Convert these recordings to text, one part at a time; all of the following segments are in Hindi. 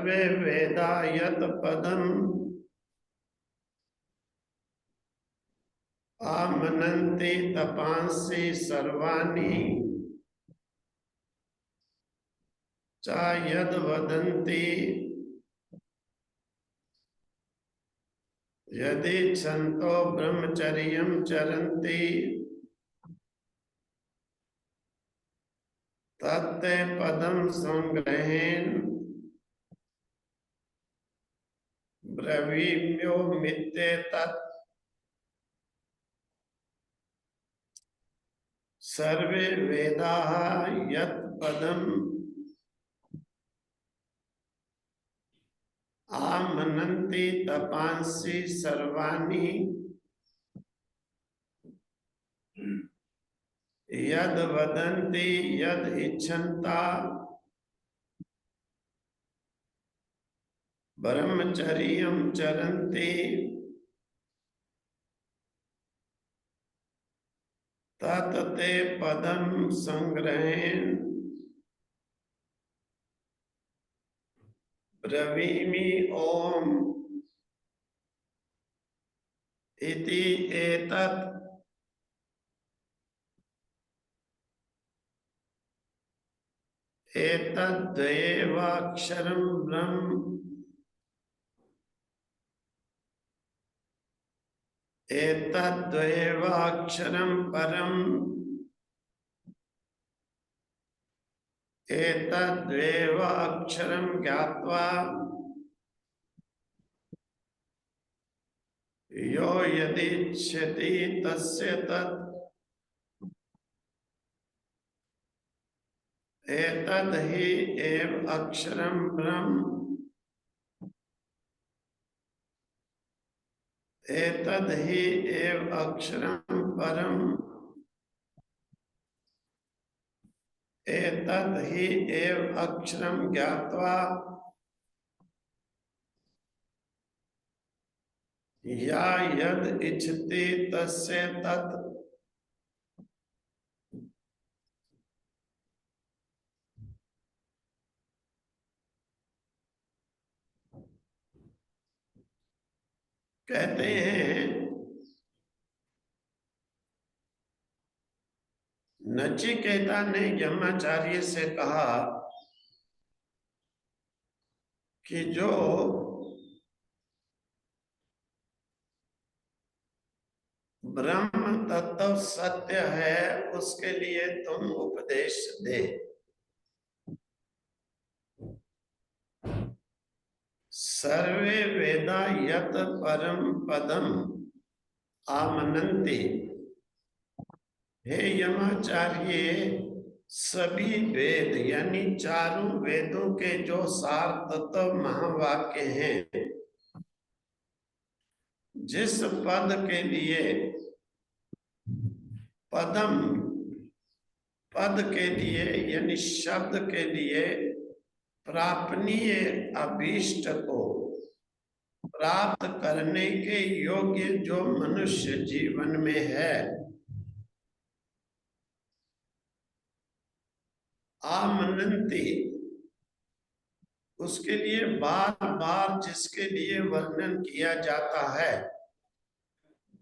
सर्वे वेदा यत पदम आमनन्ति तपांसि सर्वाणि च यद वदन्ति यदि छन्तो ब्रह्मचर्यं चरन्ति तत्ते पदं संग्रहेण ब्रवीम्योमित्येतत् सर्वे वेदाः यत् पदम् आमनन्ति तपांसि सर्वाणि यद वदन्ति यद इच्छन्ता ब्रह्मचर्यं चरन्ति तत्ते पदं संग्रहेण ब्रवीमि ओम इति एतत् एतद्द्वयेवाक्षरं ब्रह्म एतद्द्वयेवाक्षरं परम् एतद्द्वयेवाक्षरं ज्ञात्वा यो यदिच्छति तस्य तत् एतद् हि एव अक्षरं ब्रह्म एतद् हि एव अक्षरं परम् एतद् हि एव अक्षरं ज्ञात्वा या यद् इच्छति तस्य तत् कहते हैं नचिकेता ने यमाचार्य से कहा कि जो ब्रह्म तत्व सत्य है उसके लिए तुम उपदेश दे। सर्वे वेदा यत परम पदम आमनन्ति। हे यमाचार्य, सभी वेद यानी चारों वेदों के जो सार तत्व महावाक्य हैं, जिस पद के लिए पदम पद के लिए यानी शब्द के लिए प्रापणीय अभीष्ट को प्राप्त करने के योग्य जो मनुष्य जीवन में है, आमनन्ति, उसके लिए बार बार जिसके लिए वर्णन किया जाता है,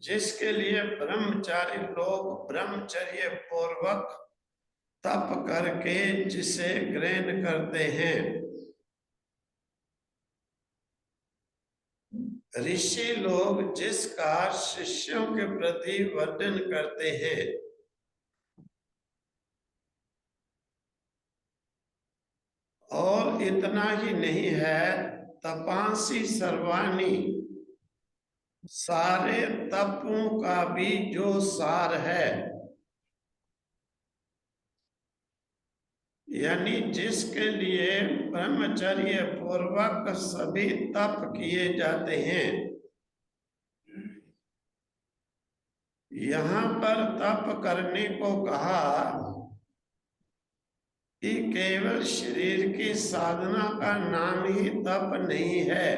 जिसके लिए ब्रह्मचारी लोग ब्रह्मचर्य पूर्वक तप करके जिसे ग्रहण करते हैं, ऋषि लोग जिसका शिष्यों के प्रति वर्णन करते हैं, और इतना ही नहीं है, तपांसी सर्वाणी, सारे तपों का भी जो सार है, यानी जिसके लिए ब्रह्मचर्य पूर्वक सभी तप किए जाते हैं। यहाँ पर तप करने को कहा कि केवल शरीर की साधना का नाम ही तप नहीं है,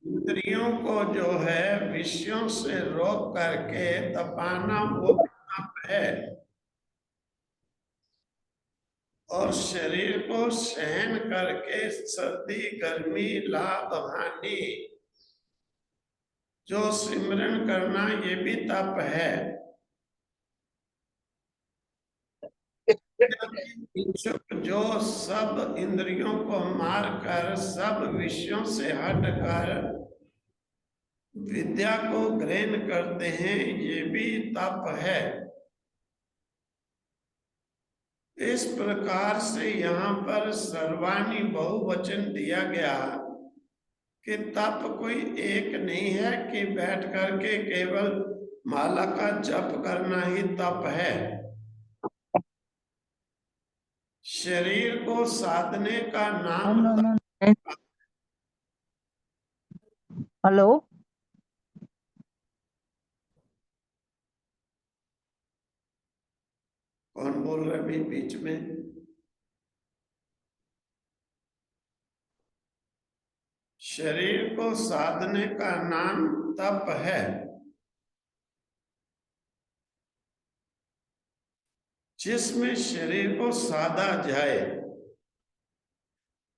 इंद्रियों को जो है विषयों से रोक करके तपाना वो तप है। और शरीर को सहन करके सर्दी गर्मी लाभ हानि जो सिमरन करना ये भी तप है। इच्छुक जो सब इंद्रियों को मारकर सब विषयों से हटकर विद्या को ग्रहण करते हैं ये भी तप है। इस प्रकार से यहाँ पर सर्वाणी बहुवचन दिया गया कि तप कोई एक नहीं है कि बैठ करके केवल माला का जप करना ही तप है। शरीर को साधने का नाम हेलो, कौन बोल रहा है अभी बीच में? शरीर को साधने का नाम तप है, जिसमें शरीर को साधा जाए,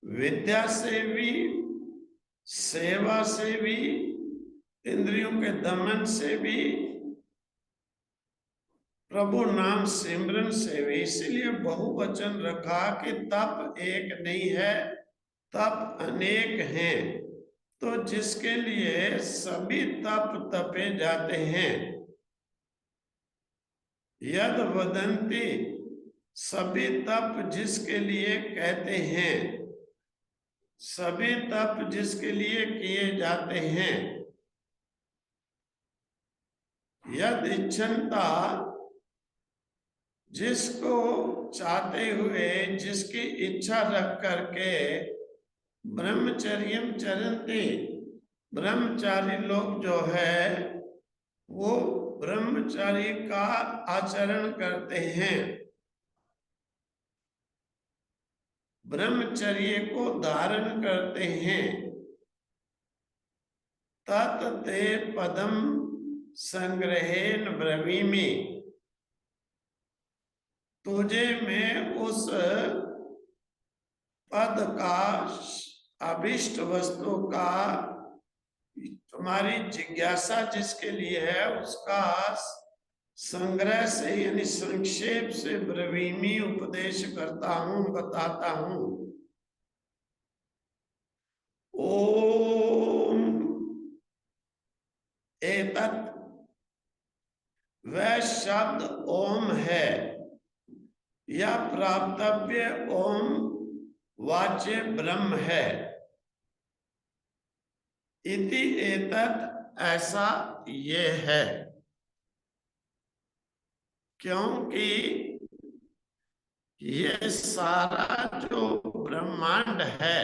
विद्या से भी, सेवा से भी, इंद्रियों के दमन से भी, प्रभु नाम सिमरन से भी। इसलिए बहुवचन रखा कि तप एक नहीं है, तप अनेक हैं। तो जिसके लिए सभी तप तपे जाते हैं, यद वदंती, सभी तप जिसके लिए कहते हैं, सभी तप जिसके लिए किए जाते हैं, यद इच्छनता, जिसको चाहते हुए, जिसकी इच्छा रख करके, ब्रह्मचर्यम चरन्ति, ब्रह्मचारी लोग जो है वो ब्रह्मचारी का आचरण करते हैं, ब्रह्मचर्य को धारण करते हैं। तत् ते पदम संग्रहेन ब्रवीमि, तुझे मैं उस पद का, अभिष्ट वस्तु का, तुम्हारी जिज्ञासा जिसके लिए है उसका संग्रह से यानी संक्षेप से ब्रवीमी उपदेश करता हूं, बताता हूं। ओम एतत्, वह शब्द ओम है या प्राप्तव्य ओम वाच्य ब्रह्म है। इति एतत्, ऐसा ये है, क्योंकि ये सारा जो ब्रह्मांड है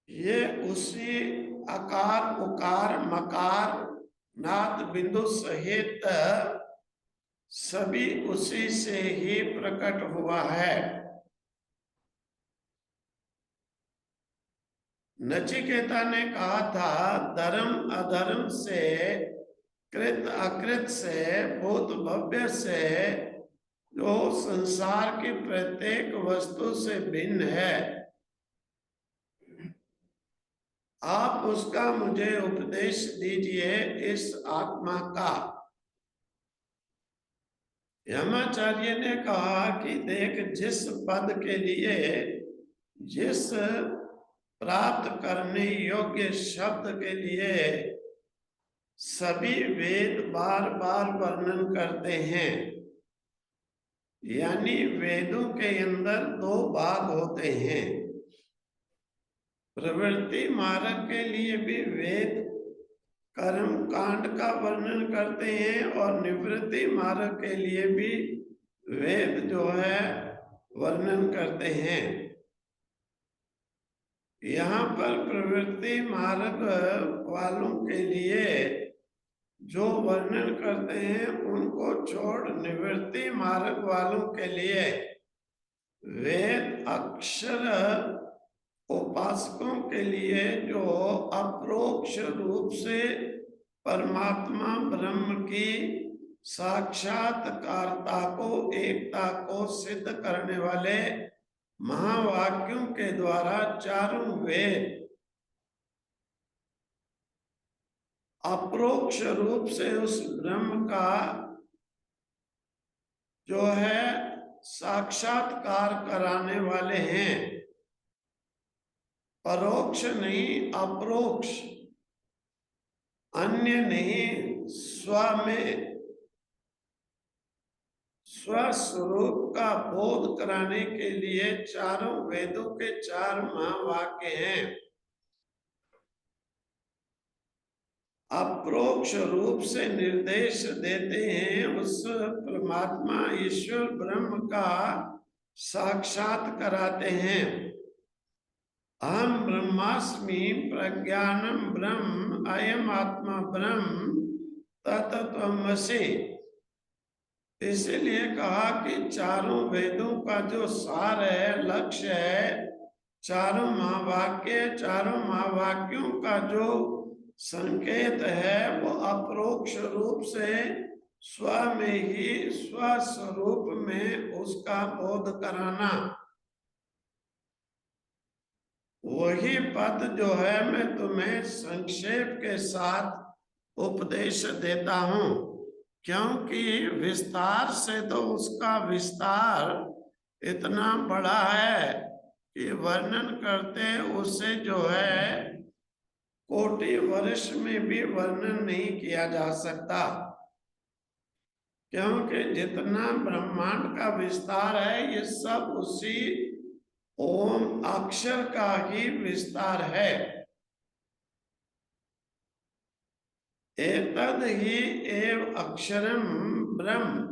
ये उसी आकार उकार मकार नाद बिंदु सहित सभी उसी से ही प्रकट हुआ है। नचिकेता ने कहा था, धर्म अधर्म से, कृत अकृत से, भूत भव्य से, जो संसार की प्रत्येक वस्तु से भिन्न है, आप उसका मुझे उपदेश दीजिए, इस आत्मा का। यमाचार्य ने कहा कि देख, जिस पद के लिए, जिस प्राप्त करने योग्य शब्द के लिए सभी वेद बार बार वर्णन करते हैं, यानी वेदों के अंदर दो भाग होते हैं। प्रवृत्ति मार्ग के लिए भी वेद कर्म कांड का वर्णन करते हैं और निवृत्ति मार्ग के लिए भी वेद जो है वर्णन करते हैं। यहाँ पर प्रवृत्ति मार्ग वालों के लिए जो वर्णन करते हैं उनको छोड़ निवृत्ति मार्ग वालों के लिए वेद अक्षर उपासकों के लिए जो अप्रोक्ष रूप से परमात्मा ब्रह्म की साक्षात्कारता को, एकता को सिद्ध करने वाले महावाक्यों के द्वारा चारों वेद अप्रोक्ष रूप से उस ब्रह्म का जो है साक्षात्कार कराने वाले हैं। परोक्ष नहीं, अप्रोक्ष, अन्य नहीं, स्व में स्वस्वरूप का बोध कराने के लिए चारों वेदों के चार महावाक्य हैं। अप्रोक्ष रूप से निर्देश देते हैं, उस परमात्मा ईश्वर ब्रह्म का साक्षात कराते हैं। अहम ब्रह्मास्मि प्रज्ञानम ब्रह्म अयम आत्मा ब्रह्म तत्त्वमसि। इसलिए कहा कि चारों वेदों का जो सार है, लक्ष्य है, चारों महावाक्यों का जो संकेत है, वो अप्रोक्ष रूप से स्व में ही, स्वस्वरूप में उसका बोध कराना। वही पद जो है मैं तुम्हें संक्षेप के साथ उपदेश देता हूं, क्योंकि विस्तार से तो उसका विस्तार इतना बड़ा है कि वर्णन करते उसे जो है कोटि वर्ष में भी वर्णन नहीं किया जा सकता, क्योंकि जितना ब्रह्मांड का विस्तार है ये सब उसी ओम अक्षर का ही विस्तार है। एतद ही एव अक्षरम ब्रह्म।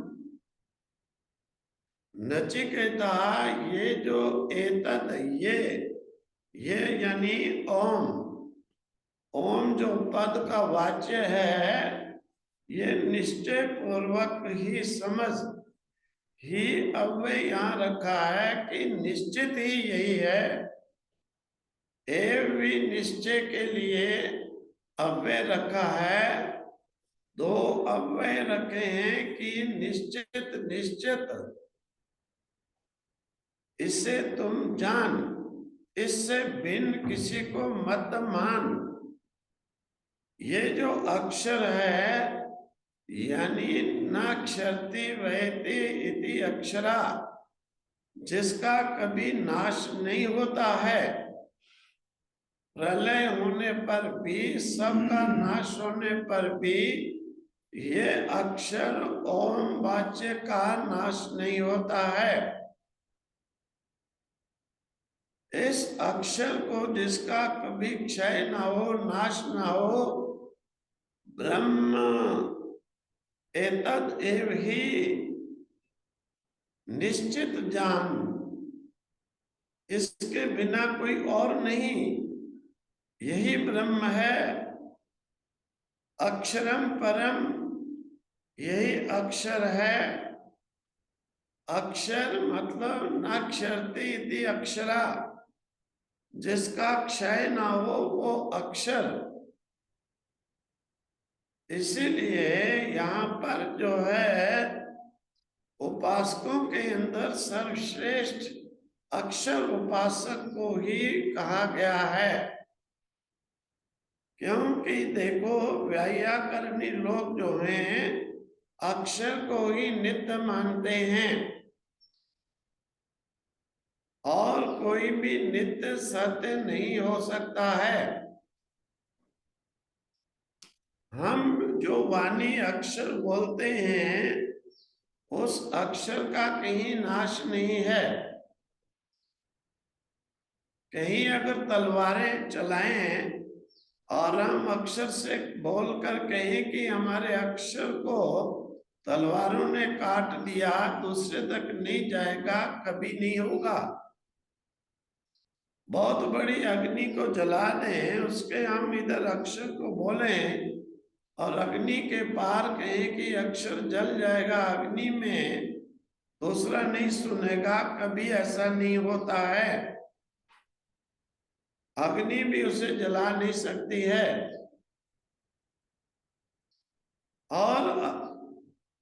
नचिकेता, ये जो एतद, ये यानी ओम, ओम जो पद का वाच्य है, ये निश्चय पूर्वक ही समझ, ही अव्यय यहाँ रखा है कि निश्चित ही यही है। एव भी निश्चय के लिए अव्यय रखा है। दो अव्यय रखे हैं कि निश्चित निश्चित, इससे तुम जान, इससे भिन्न किसी को मत मान। ये जो अक्षर है, यानी नाक्षरति वहति इति अक्षरा, जिसका कभी नाश नहीं होता है, प्रलय होने पर भी, सबका नाश होने पर भी ये अक्षर ओम वाच्य का नाश नहीं होता है। इस अक्षर को जिसका कभी क्षय ना हो, नाश ना हो, ब्रह्म एतद एव ही निश्चित जान, इसके बिना कोई और नहीं, यही ब्रह्म है। अक्षरम परम, यही अक्षर है। अक्षर मतलब नाक्षरति इति अक्षरा, जिसका क्षय ना हो वो अक्षर। इसीलिए यहाँ पर जो है उपासकों के अंदर सर्वश्रेष्ठ अक्षर उपासक को ही कहा गया है, क्योंकि देखो व्याकरणी लोग जो हैं अक्षर को ही नित्य मानते हैं, और कोई भी नित्य सत्य नहीं हो सकता है। हम जो वाणी अक्षर बोलते हैं, उस अक्षर का कहीं नाश नहीं है। कहीं अगर तलवारें चलाएं और हम अक्षर से बोलकर कहें कि हमारे अक्षर को तलवारों ने काट दिया, दूसरे तक नहीं जाएगा, कभी नहीं होगा। बहुत बड़ी अग्नि को जला दें, उसके हम इधर अक्षर को बोलें और अग्नि के पार कहें कि अक्षर जल जाएगा अग्नि में, दूसरा नहीं सुनेगा, कभी ऐसा नहीं होता है। अग्नि भी उसे जला नहीं सकती है। और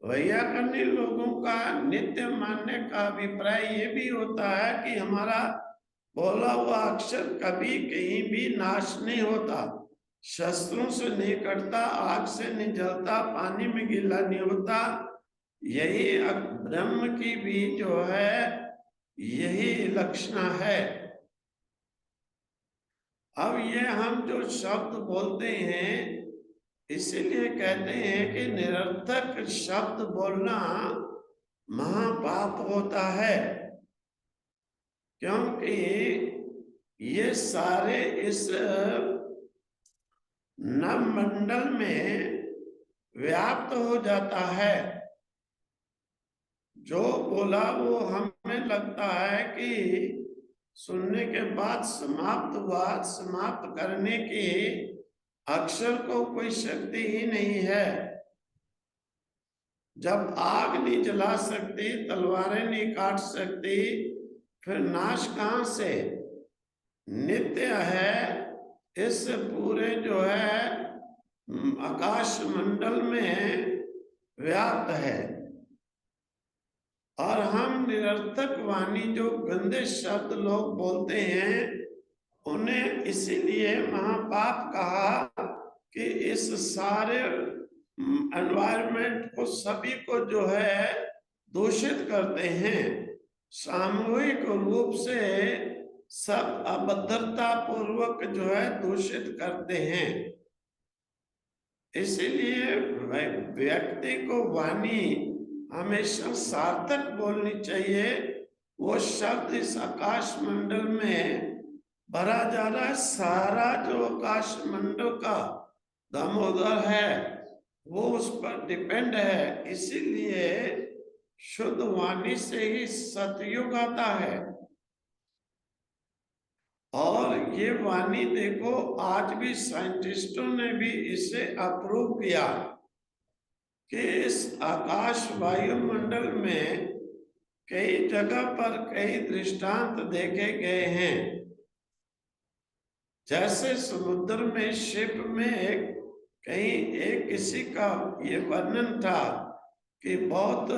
वैयाकरणी लोगों का नित्य मानने का अभिप्राय ये भी होता है कि हमारा बोला हुआ अक्षर कभी कहीं भी नाश नहीं होता, शस्त्रों से नहीं कटता, आग से नहीं जलता, पानी में गीला नहीं होता। यही ब्रह्म की भी जो है यही लक्षण है। अब ये हम जो शब्द बोलते हैं इसीलिए कहते हैं कि निरर्थक शब्द बोलना महापाप होता है, क्योंकि ये सारे इस नवमंडल में व्याप्त हो जाता है। जो बोला वो हमें लगता है कि सुनने के बाद समाप्त हुआ, समाप्त करने की अक्षर को कोई शक्ति ही नहीं है। जब आग नहीं जला सकती, तलवारें नहीं काट सकती, फिर नाश कहां से? नित्य है, इस पूरे जो है आकाश मंडल में व्याप्त है। और हम निरर्थक वाणी जो गंदे शब्द लोग बोलते हैं उन्हें इसीलिए महापाप कहा कि इस सारे एनवायरनमेंट को, सभी को जो है दूषित करते हैं, सामूहिक रूप से सब अभद्रता पूर्वक जो है दूषित करते हैं। इसीलिए व्यक्ति को वाणी हमेशा सार्थक बोलनी चाहिए। वो शब्द इस आकाश मंडल में भरा जा रहा है, सारा जो आकाश मंडल का दामोदर है वो उस पर डिपेंड है। इसीलिए शुद्ध वाणी से ही सतयुग आता है। और ये वाणी देखो, आज भी साइंटिस्टों ने भी इसे अप्रूव किया कि इस आकाश वायुमंडल में कई जगह पर कई दृष्टांत देखे गए हैं। जैसे समुद्र में शिप में कहीं एक किसी का ये वर्णन था कि बहुत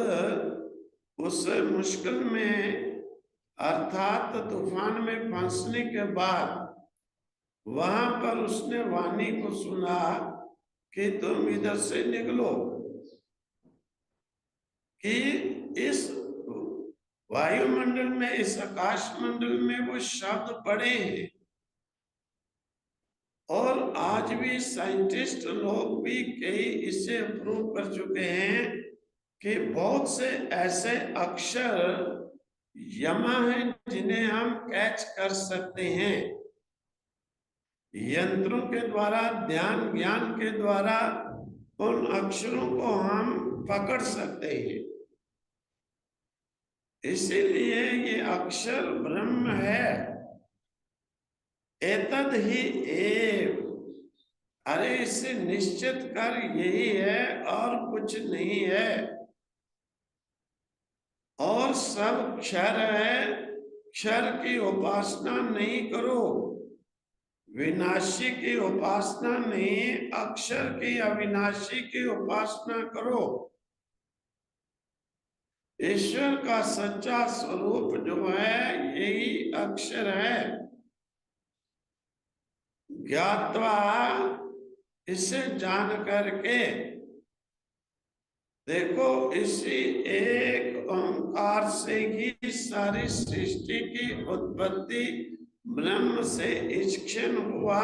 उस मुश्किल में अर्थात तूफान में फंसने के बाद वहां पर उसने वाणी को सुना कि तुम इधर से निकलो, कि इस वायुमंडल में, इस आकाश मंडल में वो शब्द पड़े हैं। और आज भी साइंटिस्ट लोग भी कई इसे अप्रूव कर चुके हैं कि बहुत से ऐसे अक्षर यमा हैं जिन्हें हम कैच कर सकते हैं। यंत्रों के द्वारा, ध्यान ज्ञान के द्वारा उन अक्षरों को हम पकड़ सकते हैं। इसीलिए ये अक्षर ब्रह्म है। एतद ही एव, अरे इसे निश्चित कर यही है और कुछ नहीं है। और सब क्षर है, क्षर की उपासना नहीं करो, विनाशी की उपासना नहीं, अक्षर की, अविनाशी की उपासना करो। ईश्वर का सच्चा स्वरूप जो है यही अक्षर है। ज्ञात्वा, इसे जान करके देखो, इसी एक ओंकार से ही सारी सृष्टि की उत्पत्ति ब्रह्म से इच्छन हुआ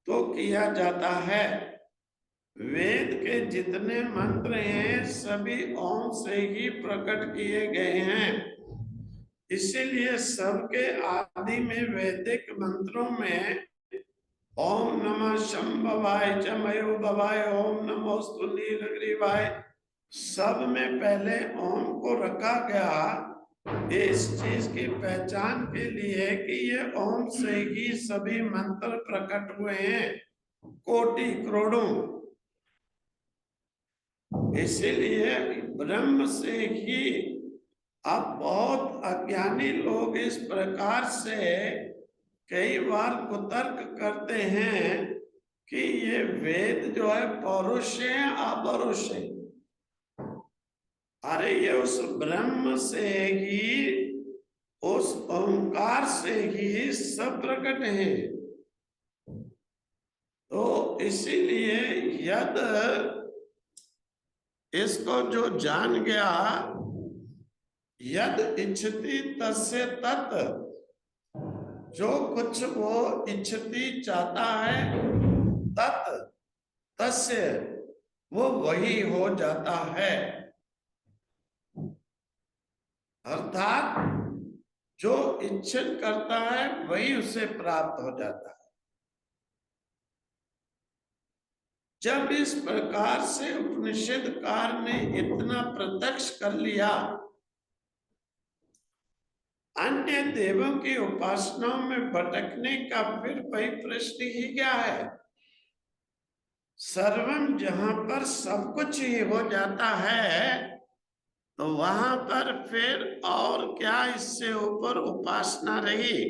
तो किया जाता है। वेद के जितने मंत्र हैं सभी ओम से ही प्रकट किए गए हैं। इसीलिए सबके आदि में वैदिक मंत्रों में ओम नमः शंभवाय च मयो भवाय, ओम नमोस्तु नीलग्रीवाय, सब में पहले ओम को रखा गया इस चीज की पहचान के लिए कि ये ओम से ही सभी मंत्र प्रकट हुए हैं, कोटि करोड़ों। इसीलिए ब्रह्म से ही, अब बहुत अज्ञानी लोग इस प्रकार से कई बार कुतर्क करते हैं कि ये वेद जो है पौरुष है, अपौरुष है। अरे ये उस ब्रह्म से ही, उस ओंकार से ही सब प्रकट है। तो इसीलिए यद इसको जो जान गया, यद इच्छति तस्य तत्, जो कुछ वो इच्छति चाहता है, तत् तस्य, वो वही हो जाता है। अर्थात जो इच्छित करता है वही उसे प्राप्त हो जाता है। जब इस प्रकार से उपनिषदकार ने इतना प्रत्यक्ष कर लिया, अन्य देवों की उपासनाओं में भटकने का फिर वही प्रश्न ही क्या है। सर्वम जहां पर सब कुछ ही हो जाता है, तो वहां पर फिर और क्या इससे ऊपर उपासना रही।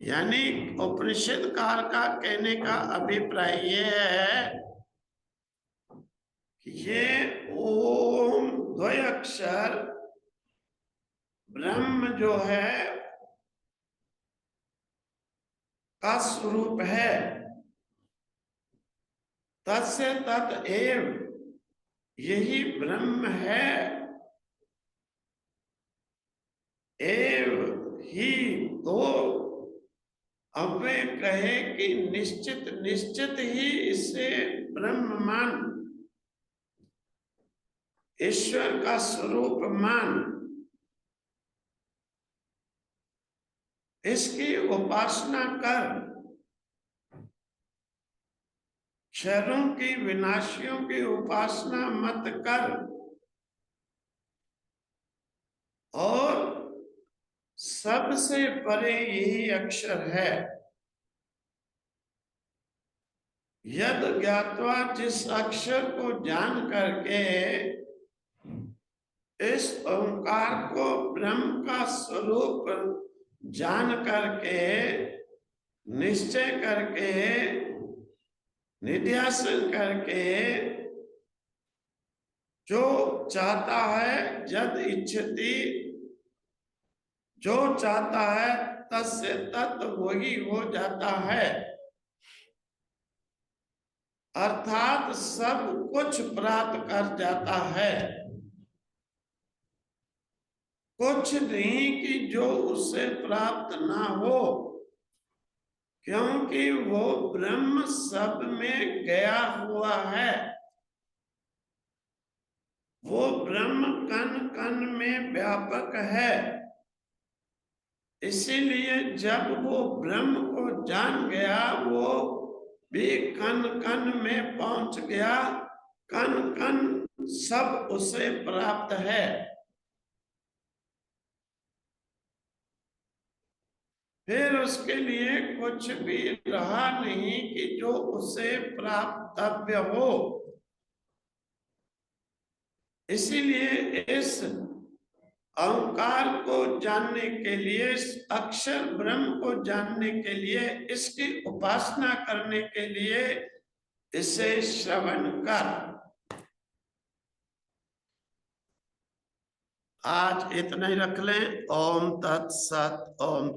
यानी उपनिषदकार का कहने का अभिप्राय ये है कि ये ओम द्वय अक्षर ब्रह्म जो है का स्वरूप है। तस्य तत् एव, यही ब्रह्म है। एव ही, तो अब वे कहे कि निश्चित निश्चित ही इसे ब्रह्म मान, ईश्वर का स्वरूप मान, इसकी उपासना कर। क्षरों की, विनाशियों की उपासना मत कर। और सबसे परे यही अक्षर है। यद ज्ञात्वा, जिस अक्षर को जान करके इस ओंकार को ब्रह्म का स्वरूप जान करके, निश्चय करके, निध्यासन करके, जो चाहता है, जद इच्छति, जो चाहता है, तस्य तत् वही हो जाता है। अर्थात सब कुछ प्राप्त कर जाता है। कुछ नहीं कि जो उसे प्राप्त ना हो, क्योंकि वो ब्रह्म सब में गया हुआ है। वो ब्रह्म कण कण में व्यापक है। इसीलिए जब वो ब्रह्म को जान गया, वो भी कण कण में पहुंच गया। कण कण सब उसे प्राप्त है। फिर उसके लिए कुछ भी रहा नहीं कि जो उसे प्राप्तव्य हो। इसीलिए इस अहंकार को जानने के लिए, इस अक्षर ब्रह्म को जानने के लिए, इसकी उपासना करने के लिए इसे श्रवण कर। आज इतना ही रख लें। ओम तत्सत। ओम